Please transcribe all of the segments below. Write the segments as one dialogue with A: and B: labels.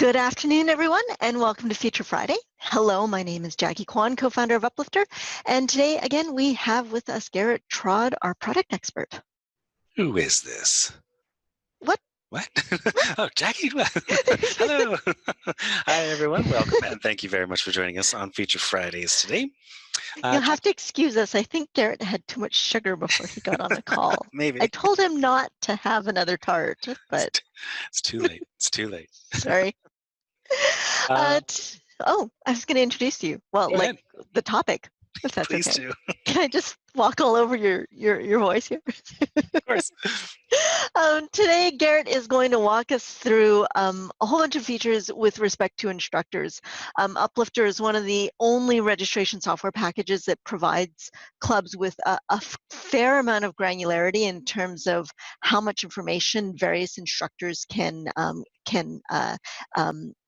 A: Good afternoon, everyone, and welcome to Future Friday. Hello, my name is Jackie Kwan, co-founder of Uplifter, and today, again, we have with us Garrett Trod, our product expert.
B: Who is this?
A: What?
B: What? Oh, Jackie. Hello. Hi, everyone. Welcome, and thank you very much for joining us on Future Fridays today.
A: You'll have
B: Jackie,
A: to excuse us. I think Garrett had too much sugar before he got on the call.
B: maybe
A: I told him not to have another tart, but
B: it's too late. It's too late.
A: sorry.
B: Uh,
A: I was going to introduce you. Well,
B: Go
A: like
B: ahead.
A: the topic, if that's
B: Please
A: okay.
B: do.
A: Can I just walk all over your voice here?
B: Of course.
A: Today, Garrett is going to walk us through a whole bunch of features with respect to instructors. Uplifter is one of the only registration software packages that provides clubs with a fair amount of granularity in terms of how much information various instructors can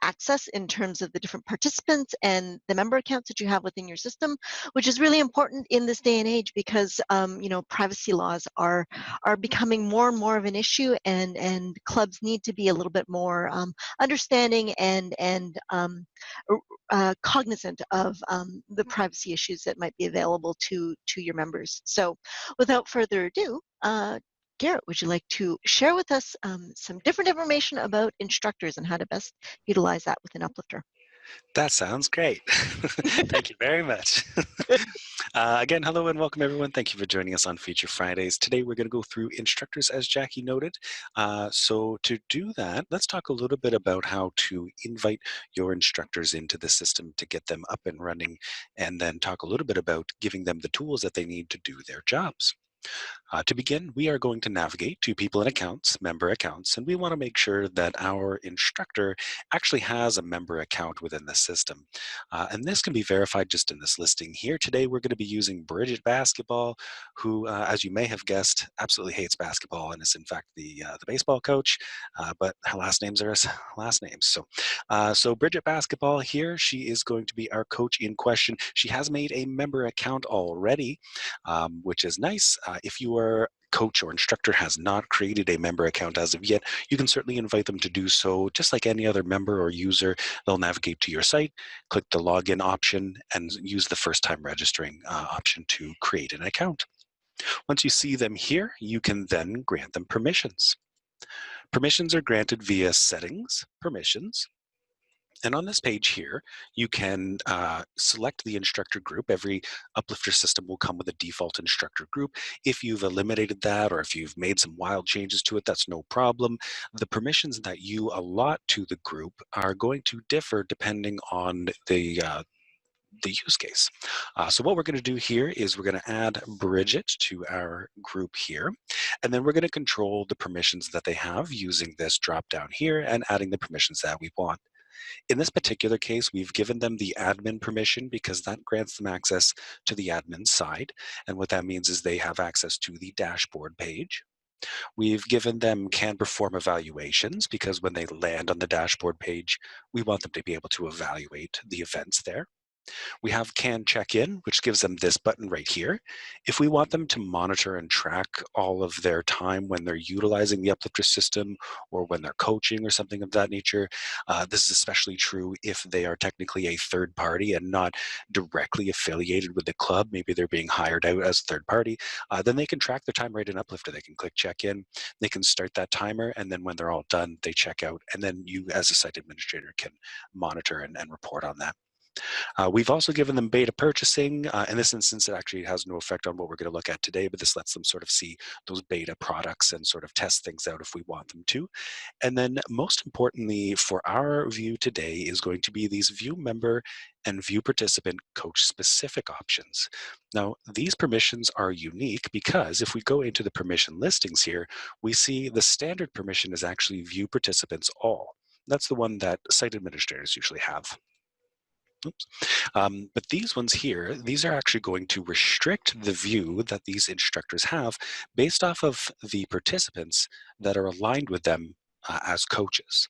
A: access in terms of the different participants and the member accounts that you have within your system, which is really important in this day and age because privacy laws are becoming more and more of an issue, and clubs need to be a little bit more understanding and cognizant of the privacy issues that might be available to your members. So without further ado, Garrett, would you like to share with us some different information about instructors and how to best utilize that within Uplifter?
B: That sounds great. Thank you very much. Again, hello and welcome, everyone. Thank you for joining us on Feature Fridays. Today, we're going to go through instructors, as Jackie noted. So to do that, let's talk a little bit about how to invite your instructors into the system to get them up and running, and then talk a little bit about giving them the tools that they need to do their jobs. To begin, we are going to navigate to People and Accounts, Member Accounts, and we want to make sure that our instructor actually has a member account within the system. And this can be verified just in this listing here. Today, we're going to be using Bridget Basketball, who, as you may have guessed, absolutely hates basketball and is in fact the baseball coach, but her last names are his last names. So Bridget Basketball here, she is going to be our coach in question. She has made a member account already, which is nice. If your coach or instructor has not created a member account as of yet, you can certainly invite them to do so. Just like any other member or user, they'll navigate to your site, click the login option, and use the first time registering option to create an account. Once you see them here, you can then grant them permissions. Permissions are granted via Settings, Permissions, and on this page here, you can select the instructor group. Every Uplifter system will come with a default instructor group. If you've eliminated that or if you've made some wild changes to it, that's no problem. The permissions that you allot to the group are going to differ depending on the use case. So what we're going to do here is we're going to add Bridget to our group here, and then we're going to control the permissions that they have using this drop down here and adding the permissions that we want. In this particular case, we've given them the admin permission because that grants them access to the admin side. And what that means is they have access to the dashboard page. We've given them can perform evaluations because when they land on the dashboard page, we want them to be able to evaluate the events there. We have can check in, which gives them this button right here. If we want them to monitor and track all of their time when they're utilizing the Uplifter system or when they're coaching or something of that nature, this is especially true if they are technically a third party and not directly affiliated with the club. Maybe they're being hired out as a third party. Then they can track their time right in Uplifter. They can click check in, they can start that timer, and then when they're all done, they check out. And then you as a site administrator can monitor and report on that. We've also given them beta purchasing. In this instance, it actually has no effect on what we're going to look at today, but this lets them sort of see those beta products and sort of test things out if we want them to. And then most importantly for our view today is going to be these view member and view participant coach specific options. Now, these permissions are unique because if we go into the permission listings here, we see the standard permission is actually view participants all. That's the one that site administrators usually have. Oops. But these ones here, these are actually going to restrict the view that these instructors have based off of the participants that are aligned with them as coaches.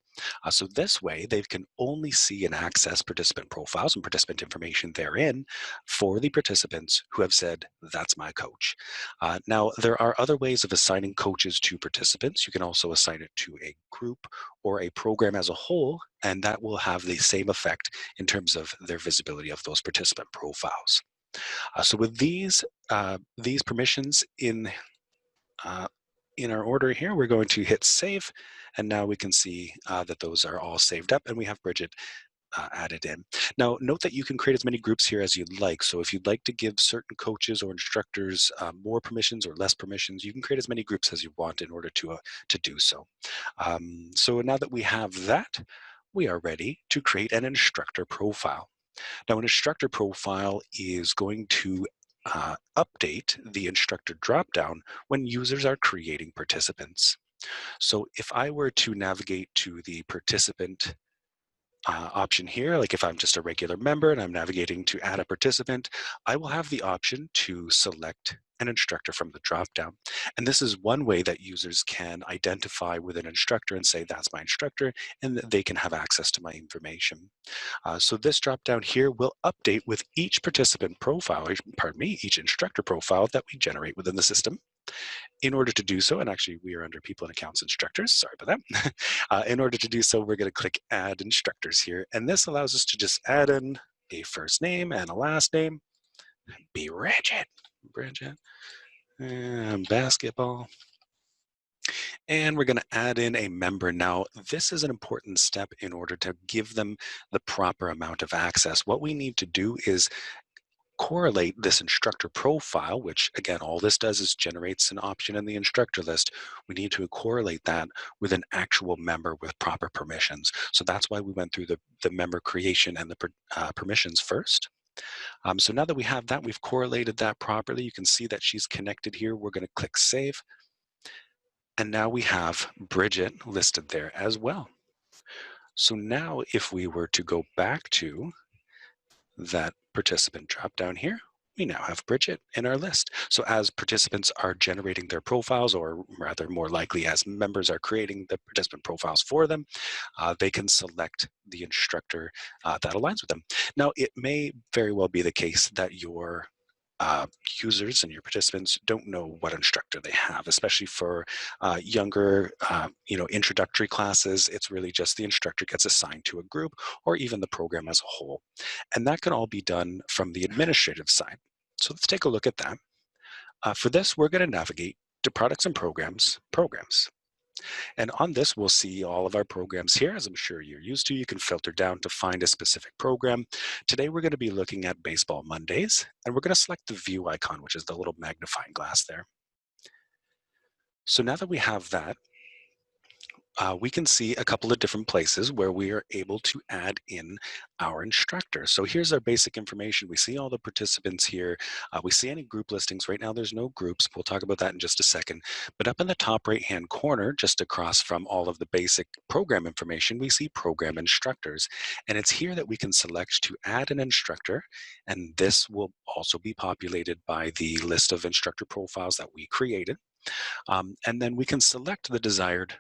B: So this way, they can only see and access participant profiles and participant information therein for the participants who have said, that's my coach. Now, there are other ways of assigning coaches to participants. You can also assign it to a group or a program as a whole, and that will have the same effect in terms of their visibility of those participant profiles. So with these permissions in our order here, we're going to hit save, and now we can see that those are all saved up, and we have Bridget added in. Now, note that you can create as many groups here as you'd like. So if you'd like to give certain coaches or instructors more permissions or less permissions, you can create as many groups as you want in order to do so. So now that we have that, we are ready to create an instructor profile. Now, an instructor profile is going to update the instructor dropdown when users are creating participants. So if I were to navigate to the participant option here, like if I'm just a regular member and I'm navigating to add a participant, I will have the option to select an instructor from the dropdown. And this is one way that users can identify with an instructor and say, that's my instructor, and they can have access to my information. So this dropdown here will update with each participant profile, pardon me, each instructor profile that we generate within the system. In order to do so, and actually we are under people and accounts instructors, sorry about that. In order to do so, we're going to click add instructors here. And this allows us to just add in a first name and a last name. Be Bridget, basketball. And we're going to add in a member. Now, this is an important step in order to give them the proper amount of access. What we need to do is correlate this instructor profile, which again, all this does is generates an option in the instructor list. We need to correlate that with an actual member with proper permissions. So that's why we went through the member creation and the permissions first. So now that we have that, we've correlated that properly. You can see that she's connected here. We're going to click save. And now we have Bridget listed there as well. So now if we were to go back to that participant drop down here, we now have Bridget in our list. So as participants are generating their profiles, or rather more likely as members are creating the participant profiles for them, they can select the instructor that aligns with them. Now, it may very well be the case that your users and your participants don't know what instructor they have, especially for younger, introductory classes. It's really just the instructor gets assigned to a group or even the program as a whole. And that can all be done from the administrative side. So let's take a look at that. For this, we're going to navigate to products and programs. And on this, we'll see all of our programs here. As I'm sure you're used to, you can filter down to find a specific program. Today, we're going to be looking at Baseball Mondays, and we're going to select the view icon, which is the little magnifying glass there. So now that we have that, we can see a couple of different places where we are able to add in our instructor. So here's our basic information. We see all the participants here. We see any group listings. Right now there's no groups. We'll talk about that in just a second. But up in the top right-hand corner, just across from all of the basic program information, we see program instructors. And it's here that we can select to add an instructor. And this will also be populated by the list of instructor profiles that we created. And then we can select the desired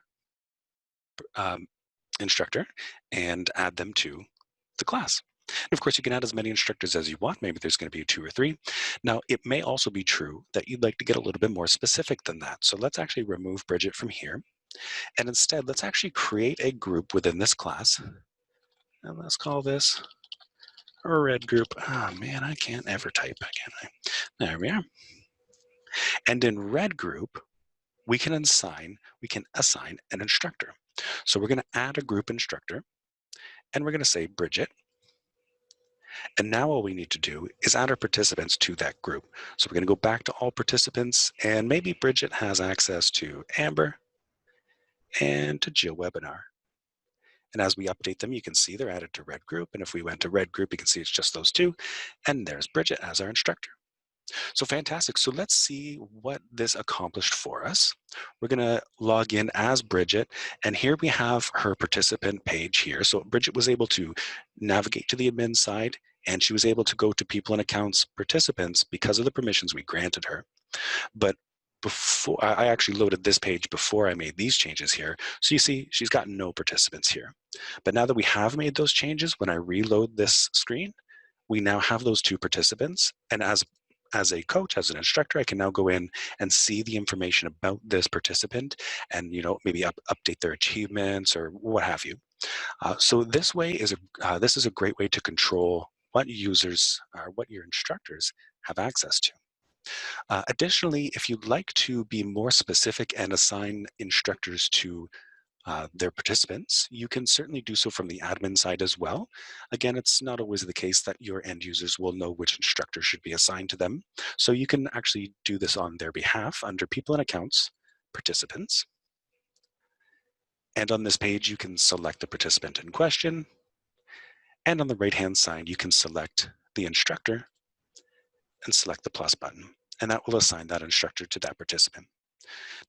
B: instructor and add them to the class. And of course, you can add as many instructors as you want. Maybe there's going to be 2 or 3. Now, it may also be true that you'd like to get a little bit more specific than that. So let's actually remove Bridget from here. And instead, let's actually create a group within this class. And let's call this a red group. Oh man, I can't ever type, can I? There we are. And in red group, we can assign an instructor. So we're going to add a group instructor, and we're going to say Bridget. And now all we need to do is add our participants to that group. So we're going to go back to all participants, and maybe Bridget has access to Amber and to Jill Webinar. And as we update them, you can see they're added to red group. And if we went to red group, you can see it's just those 2. And there's Bridget as our instructor. So fantastic. So let's see what this accomplished for us. We're going to log in as Bridget, and here we have her participant page here. So Bridget was able to navigate to the admin side, and she was able to go to people and accounts participants because of the permissions we granted her. But before I actually loaded this page before I made these changes here. So you see, she's got no participants here. But now that we have made those changes, when I reload this screen, we now have those 2 participants. And as a coach, as an instructor, I can now go in and see the information about this participant and, maybe update their achievements or what have you. So this way this is a great way to control what users or what your instructors have access to. Additionally, if you'd like to be more specific and assign instructors to their participants, you can certainly do so from the admin side as well. Again, it's not always the case that your end users will know which instructor should be assigned to them. So you can actually do this on their behalf under People and Accounts, Participants. And on this page, you can select the participant in question. And on the right-hand side, you can select the instructor and select the plus button. And that will assign that instructor to that participant.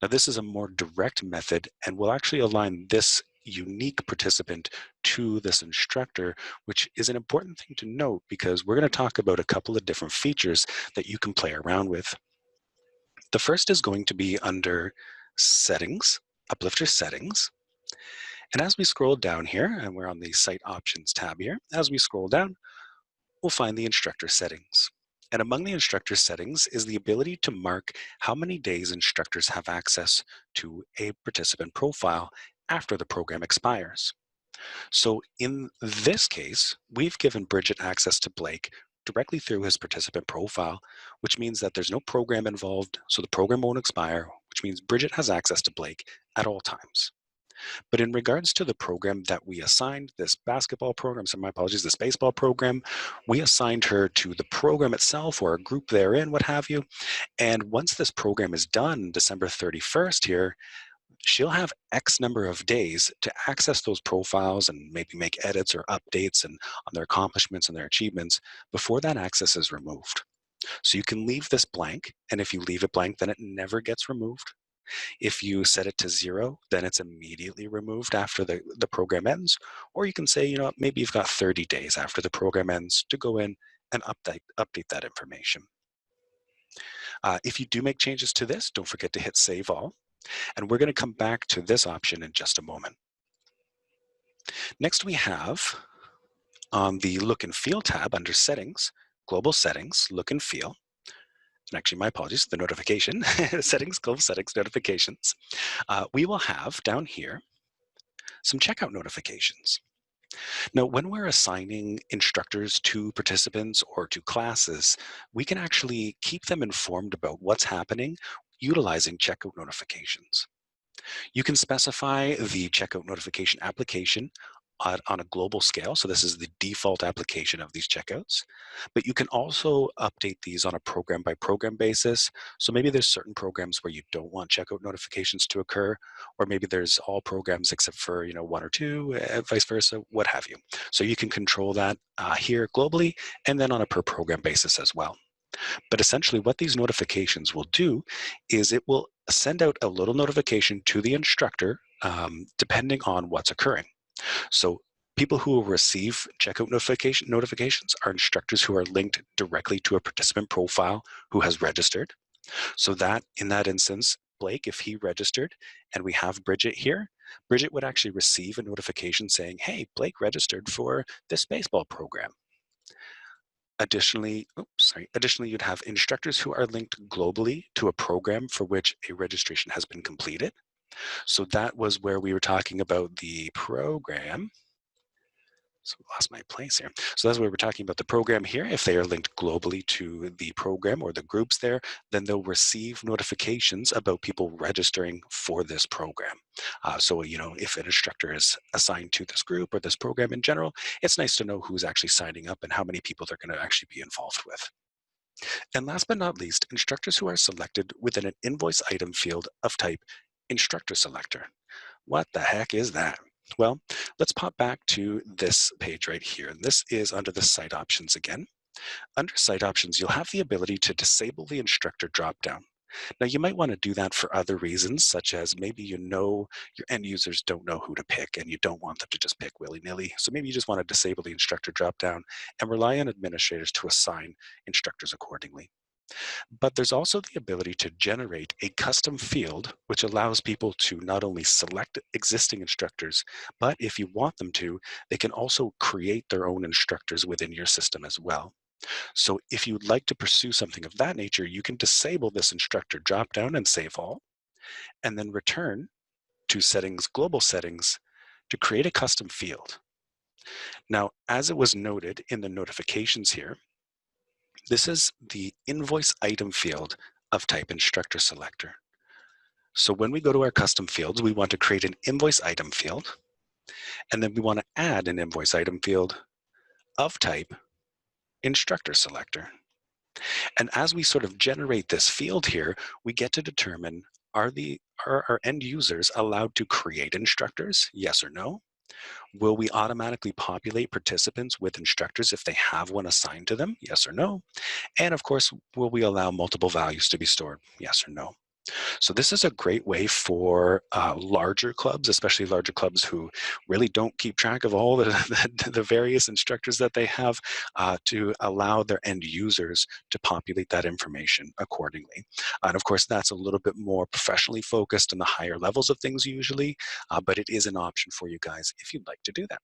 B: Now, this is a more direct method and will actually align this unique participant to this instructor, which is an important thing to note because we're going to talk about a couple of different features that you can play around with. The first is going to be under Settings, Uplifter Settings. And as we scroll down here, and we're on the Site Options tab here, as we scroll down, we'll find the instructor settings. And among the instructor settings is the ability to mark how many days instructors have access to a participant profile after the program expires. So in this case, we've given Bridget access to Blake directly through his participant profile, which means that there's no program involved, so the program won't expire, which means Bridget has access to Blake at all times. But in regards to the program that we assigned, this basketball program, so my apologies, this baseball program, we assigned her to the program itself or a group therein, what have you. And once this program is done, December 31st here, she'll have X number of days to access those profiles and maybe make edits or updates and on their accomplishments and their achievements before that access is removed. So you can leave this blank, and if you leave it blank, then it never gets removed. If you set it to 0, then it's immediately removed after the program ends. Or you can say, maybe you've got 30 days after the program ends to go in and update that information. If you do make changes to this, don't forget to hit Save All. And we're going to come back to this option in just a moment. Next, we have on the Look and Feel tab under Settings, Global Settings, Look and Feel. And actually, my apologies, the notification, Settings, Global Settings, Notifications. We will have down here some checkout notifications. Now, when we're assigning instructors to participants or to classes, we can actually keep them informed about what's happening utilizing checkout notifications. You can specify the checkout notification application on a global scale. So this is the default application of these checkouts. But you can also update these on a program by program basis. So maybe there's certain programs where you don't want checkout notifications to occur, or maybe there's all programs except for 1 or 2, vice versa, what have you. So you can control that here globally and then on a per program basis as well. But essentially what these notifications will do is it will send out a little notification to the instructor depending on what's occurring. So people who will receive checkout notifications are instructors who are linked directly to a participant profile who has registered. So that in that instance, Blake, if he registered and we have Bridget here, Bridget would actually receive a notification saying, hey, Blake registered for this baseball program. Additionally, you'd have instructors who are linked globally to a program for which a registration has been completed. So that was where we were talking about the program. So I lost my place here. So that's where we're talking about the program here. If they are linked globally to the program or the groups there, then they'll receive notifications about people registering for this program. So, if an instructor is assigned to this group or this program in general, it's nice to know who's actually signing up and how many people they're going to actually be involved with. And last but not least, instructors who are selected within an invoice item field of type Instructor Selector. What the heck is that? Well, let's pop back to this page right here. And this is under the Site Options again. Under Site Options, you'll have the ability to disable the instructor dropdown. Now, you might want to do that for other reasons, such as maybe your end users don't know who to pick and you don't want them to just pick willy-nilly. So maybe you just want to disable the instructor dropdown and rely on administrators to assign instructors accordingly. But there's also the ability to generate a custom field, which allows people to not only select existing instructors, but if you want them to, they can also create their own instructors within your system as well. So if you'd like to pursue something of that nature, you can disable this instructor dropdown and save all, and then return to settings, global settings, to create a custom field. Now, as it was noted in the notifications here, this is the invoice item field of type instructor selector. So when we go to our custom fields, we want to create an invoice item field, and then we want to add an invoice item field of type instructor selector. And as we sort of generate this field here, we get to determine, are our end users allowed to create instructors? Yes or no? Will we automatically populate participants with instructors if they have one assigned to them? Yes or no? And of course, will we allow multiple values to be stored? Yes or no? So this is a great way for larger clubs, especially larger clubs who really don't keep track of all the various instructors that they have, to allow their end users to populate that information accordingly. And of course, that's a little bit more professionally focused in the higher levels of things usually, but it is an option for you guys if you'd like to do that.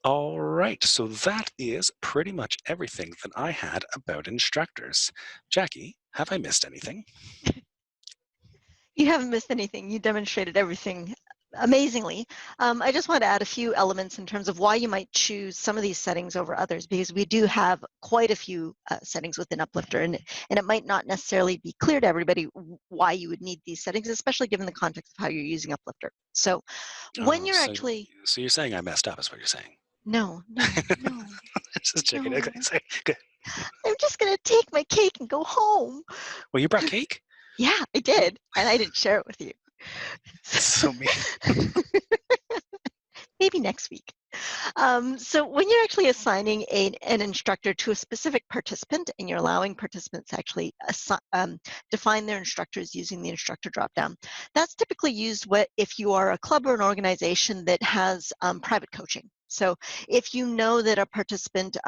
B: All right, so that is pretty much everything that I had about instructors. Jackie, have I missed anything?
A: You haven't missed anything. You demonstrated everything amazingly. I just want to add a few elements in terms of why you might choose some of these settings over others, because we do have quite a few settings within Uplifter, and it might not necessarily be clear to everybody why you would need these settings, especially given the context of how you're using Uplifter. So when you're
B: So
A: actually...
B: So you're saying I messed up is what you're saying?
A: No, no.
B: Just checking.
A: No.
B: Okay, sorry. Good.
A: I'm just going to take my cake and go home.
B: Well, you brought cake?
A: Yeah, I did, and I didn't share it with you.
B: So mean.
A: Maybe next week. So when you're actually assigning an instructor to a specific participant, and you're allowing participants to actually define their instructors using the instructor dropdown, that's typically used if you are a club or an organization that has private coaching. So if you know that a participant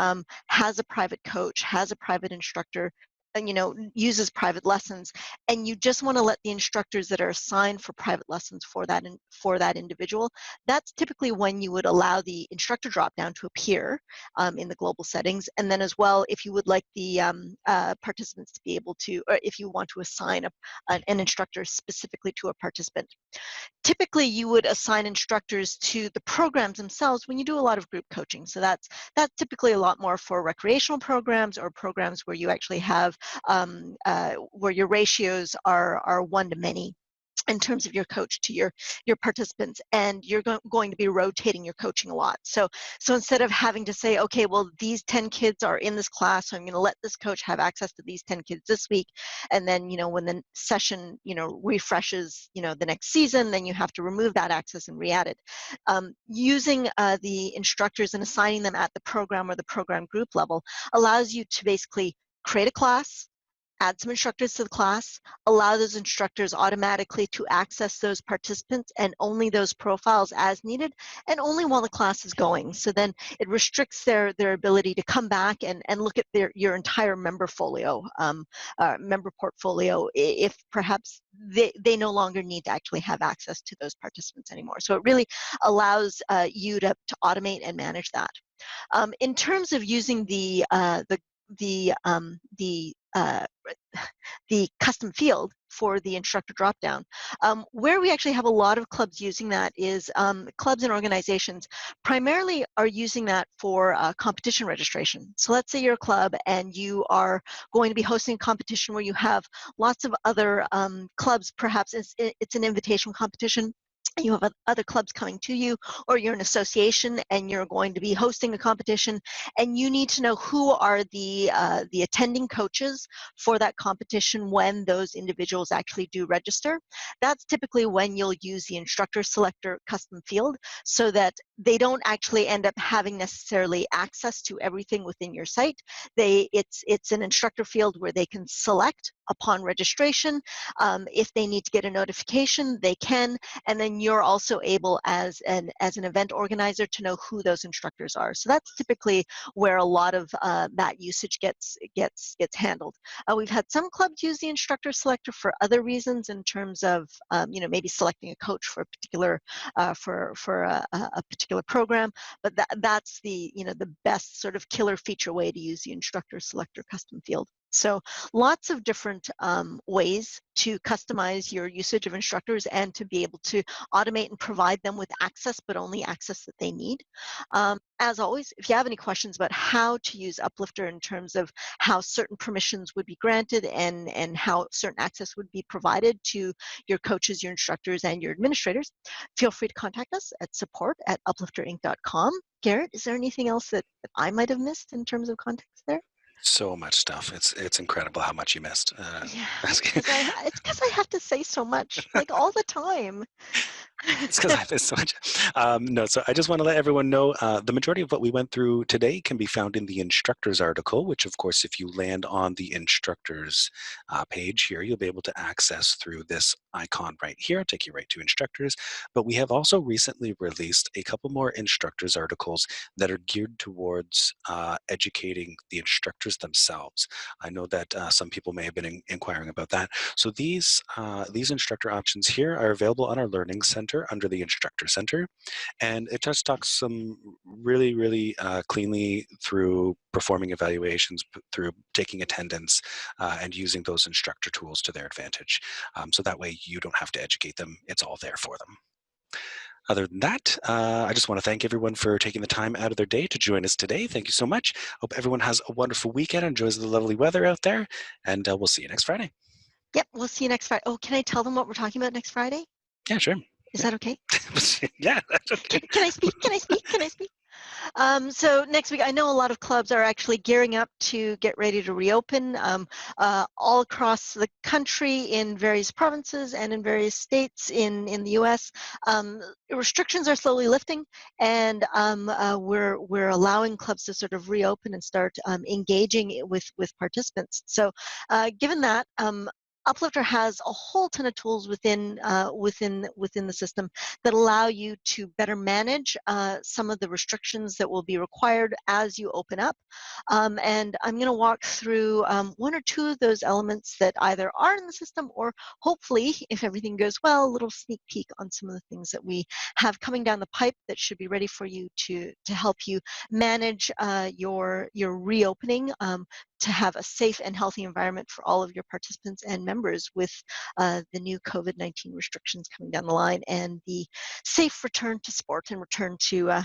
A: has a private coach, has a private instructor, and uses private lessons, and you just want to let the instructors that are assigned for private lessons for that individual, that's typically when you would allow the instructor dropdown to appear in the global settings. And then as well, if you would like the participants to be able to, or if you want to assign an instructor specifically to a participant. Typically, you would assign instructors to the programs themselves when you do a lot of group coaching. So that's typically a lot more for recreational programs, or programs where you actually have where your ratios are one to many in terms of your coach to your participants, and you're going to be rotating your coaching a lot. So instead of having to say, okay, well, these 10 kids are in this class, so I'm going to let this coach have access to these 10 kids this week, and then when the session refreshes the next season, then you have to remove that access and re-add it. Using the instructors and assigning them at the program or the program group level allows you to basically create a class, add some instructors to the class, allow those instructors automatically to access those participants and only those profiles as needed, and only while the class is going. So then it restricts their ability to come back and look at your entire member portfolio if perhaps they no longer need to actually have access to those participants anymore. So it really allows you to automate and manage that. In terms of using the custom field for the instructor dropdown. Where we actually have a lot of clubs using that is clubs and organizations primarily are using that for competition registration. So let's say you're a club and you are going to be hosting a competition where you have lots of other clubs. Perhaps it's an invitational competition. You have other clubs coming to you, or you're an association and you're going to be hosting a competition, and you need to know who are the attending coaches for that competition when those individuals actually do register. That's typically when you'll use the instructor selector custom field, so that they don't actually end up having necessarily access to everything within your site. It's an instructor field where they can select upon registration. If they need to get a notification, they can, and then you're also able as an event organizer to know who those instructors are. So that's typically where a lot of that usage gets handled. We've had some clubs use the instructor selector for other reasons, in terms of maybe selecting a coach for a particular a particular program, but that's the the best sort of killer feature way to use the instructor selector custom field. So lots of different ways to customize your usage of instructors and to be able to automate and provide them with access, but only access that they need. As always, if you have any questions about how to use Uplifter in terms of how certain permissions would be granted and how certain access would be provided to your coaches, your instructors, and your administrators, feel free to contact us at support@uplifterinc.com. Garrett, is there anything else that I might have missed in terms of context there?
B: So much stuff. It's incredible how much you missed.
A: Yeah, it's because I have to say so much, like all the time.
B: It's because I missed so much. No, so I just want to let everyone know the majority of what we went through today can be found in the instructors article, which of course, if you land on the instructors page here, you'll be able to access through this icon right here. I'll take you right to instructors. But we have also recently released a couple more instructors articles that are geared towards educating the instructors themselves. I know that some people may have been inquiring about that. So these instructor options here are available on our Learning Center under the Instructor Center, and it just talks some really cleanly through performing evaluations, through taking attendance, and using those instructor tools to their advantage. So that way you don't have to educate them, it's all there for them. Other than that, I just want to thank everyone for taking the time out of their day to join us today. Thank you so much. Hope everyone has a wonderful weekend, enjoys the lovely weather out there, and we'll see you next Friday.
A: Yep, we'll see you next Friday. Oh, can I tell them what we're talking about next Friday?
B: Yeah, sure.
A: Is that okay?
B: Yeah, that's okay.
A: Can I speak? Can I speak? Can I speak? So next week, I know a lot of clubs are actually gearing up to get ready to reopen all across the country, in various provinces and in various states in the U.S. Restrictions are slowly lifting, and we're allowing clubs to sort of reopen and start engaging with participants. So given that, Uplifter has a whole ton of tools within the system that allow you to better manage some of the restrictions that will be required as you open up. And I'm going to walk through one or two of those elements that either are in the system, or hopefully, if everything goes well, a little sneak peek on some of the things that we have coming down the pipe that should be ready for you to help you manage your reopening, to have a safe and healthy environment for all of your participants and members with the new COVID-19 restrictions coming down the line, and the safe return to sport and return to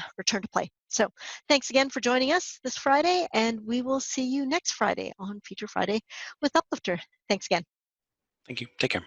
A: play. So thanks again for joining us this Friday, and we will see you next Friday on Feature Friday with Uplifter. Thanks again.
B: Thank you. Take care.